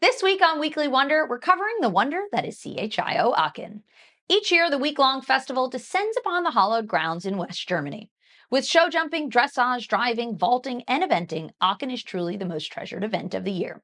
This week on Weekly Wonder, we're covering the wonder that is CHIO Aachen. Each year, the week-long festival descends upon the hallowed grounds in West Germany. With showjumping, dressage, driving, vaulting, and eventing, Aachen is truly the most treasured event of the year.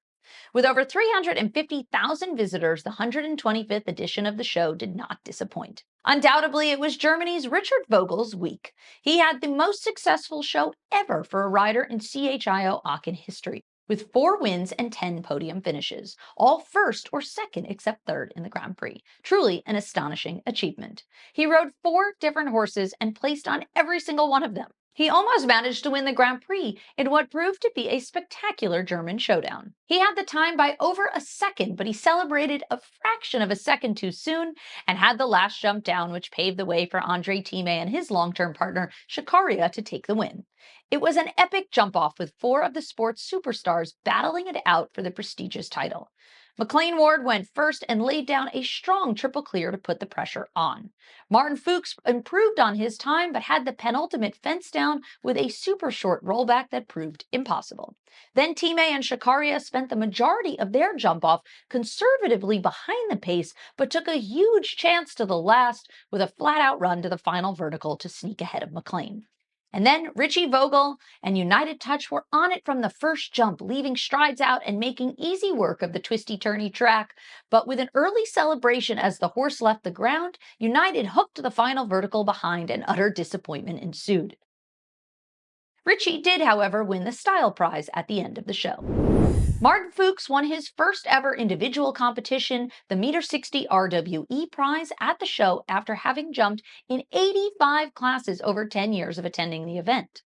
With over 350,000 visitors, the 125th edition of the show did not disappoint. Undoubtedly, it was Germany's Richard Vogel's week. He had the most successful show ever for a rider in CHIO Aachen history, with 4 wins and 10 podium finishes, all first or second except third in the Grand Prix. Truly an astonishing achievement. He rode 4 different horses and placed on every single one of them. He almost managed to win the Grand Prix in what proved to be a spectacular German showdown. He had the time by over a second, but he celebrated a fraction of a second too soon and had the last jump down, which paved the way for Andre Thieme and his long-term partner Shakaria to take the win. It was an epic jump-off with 4 of the sport's superstars battling it out for the prestigious title. McLean Ward went first and laid down a strong triple clear to put the pressure on. Martin Fuchs improved on his time but had the penultimate fence down with a super short rollback that proved impossible. Then Thieme and Shakaria spent the majority of their jump-off conservatively behind the pace but took a huge chance to the last with a flat-out run to the final vertical to sneak ahead of McLean. And then Richie Vogel and United Touch were on it from the first jump, leaving strides out and making easy work of the twisty-turny track. But with an early celebration as the horse left the ground, United hooked the final vertical behind and utter disappointment ensued. Richie did, however, win the style prize at the end of the show. Martin Fuchs won his first ever individual competition, the Meter 60 RWE prize, at the show after having jumped in 85 classes over 10 years of attending the event.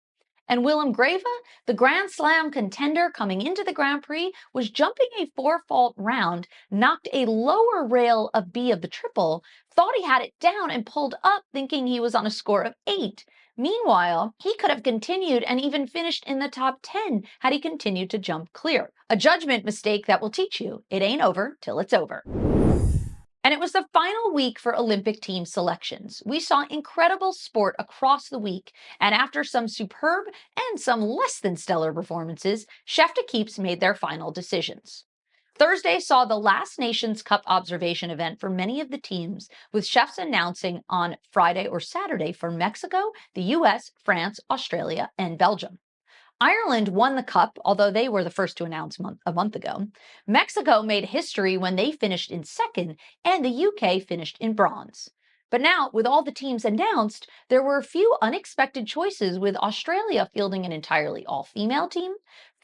And Willem Greve, the Grand Slam contender coming into the Grand Prix, was jumping a 4-fault round, knocked a lower rail of B of the triple, thought he had it down and pulled up thinking he was on a score of 8. Meanwhile, he could have continued and even finished in the top 10 had he continued to jump clear. A judgment mistake that will teach you it ain't over till it's over. And it was the final week for Olympic team selections. We saw incredible sport across the week, and after some superb and some less than stellar performances, chef d'equipes made their final decisions. Thursday saw the last Nations Cup observation event for many of the teams, with chefs announcing on Friday or Saturday for Mexico, the US, France, Australia, and Belgium. Ireland won the cup, although they were the first to announce a month ago. Mexico made history when they finished in second, and the UK finished in bronze. But now, with all the teams announced, there were a few unexpected choices, with Australia fielding an entirely all-female team,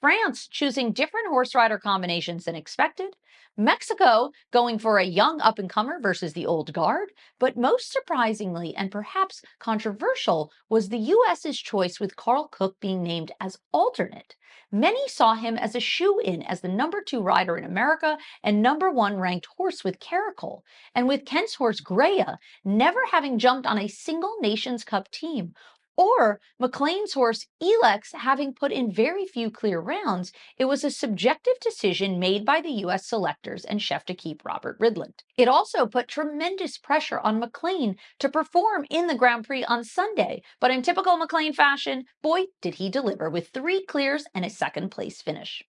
France choosing different horse rider combinations than expected, Mexico going for a young up-and-comer versus the old guard, but most surprisingly and perhaps controversial was the US's choice with Carl Cook being named as alternate. Many saw him as a shoe-in as the number 2 rider in America and number 1 ranked horse with Caracal, and with Kent's horse Greya never having jumped on a single Nations Cup team, or McLean's horse Elex having put in very few clear rounds, it was a subjective decision made by the U.S. selectors and chef d'equipe Robert Ridland. It also put tremendous pressure on McLean to perform in the Grand Prix on Sunday, but in typical McLean fashion, boy, did he deliver with 3 clears and a second-place finish.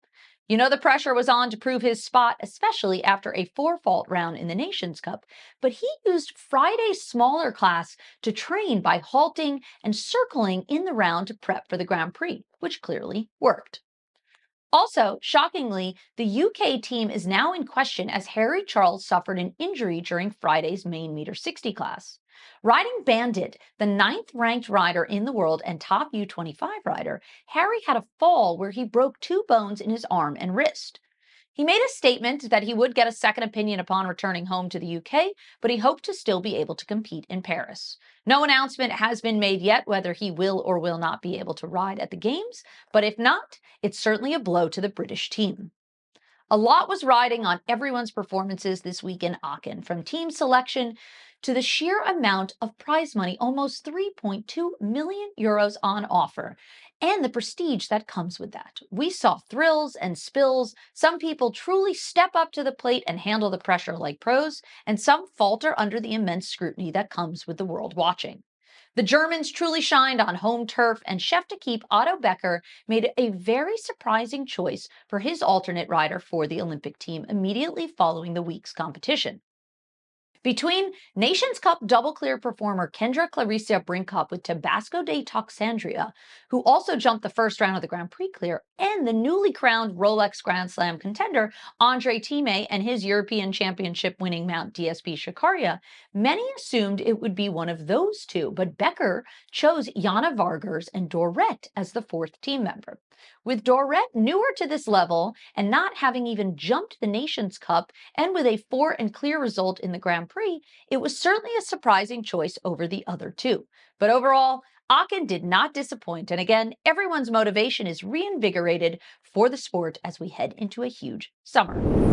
You know the pressure was on to prove his spot, especially after a 4-fault round in the Nations Cup, but he used Friday's smaller class to train by halting and circling in the round to prep for the Grand Prix, which clearly worked. Also, shockingly, the UK team is now in question as Harry Charles suffered an injury during Friday's main Meter 60 class. Riding Bandit, the 9th-ranked rider in the world and top U25 rider, Harry had a fall where he broke 2 bones in his arm and wrist. He made a statement that he would get a second opinion upon returning home to the UK, but he hoped to still be able to compete in Paris. No announcement has been made yet whether he will or will not be able to ride at the Games, but if not, it's certainly a blow to the British team. A lot was riding on everyone's performances this week in Aachen, from team selection to the sheer amount of prize money, almost 3.2 million euros on offer, and the prestige that comes with that. We saw thrills and spills. Some people truly step up to the plate and handle the pressure like pros, and some falter under the immense scrutiny that comes with the world watching. The Germans truly shined on home turf, and chef d'equipe Otto Becker made a very surprising choice for his alternate rider for the Olympic team immediately following the week's competition. Between Nations Cup double clear performer Kendra Clarissa Brinkhoff with Tabasco de Toxandria, who also jumped the first round of the Grand Prix clear, and the newly crowned Rolex Grand Slam contender Andre Time and his European Championship winning Mount DSP Shikaria, many assumed it would be one of those two, but Becker chose Jana Vargers and Dorette as the fourth team member. With Dorette newer to this level and not having even jumped the Nations Cup, and with a 4 and clear result in the Grand Prix, it was certainly a surprising choice over the other two. But overall, Aachen did not disappoint, and again, everyone's motivation is reinvigorated for the sport as we head into a huge summer.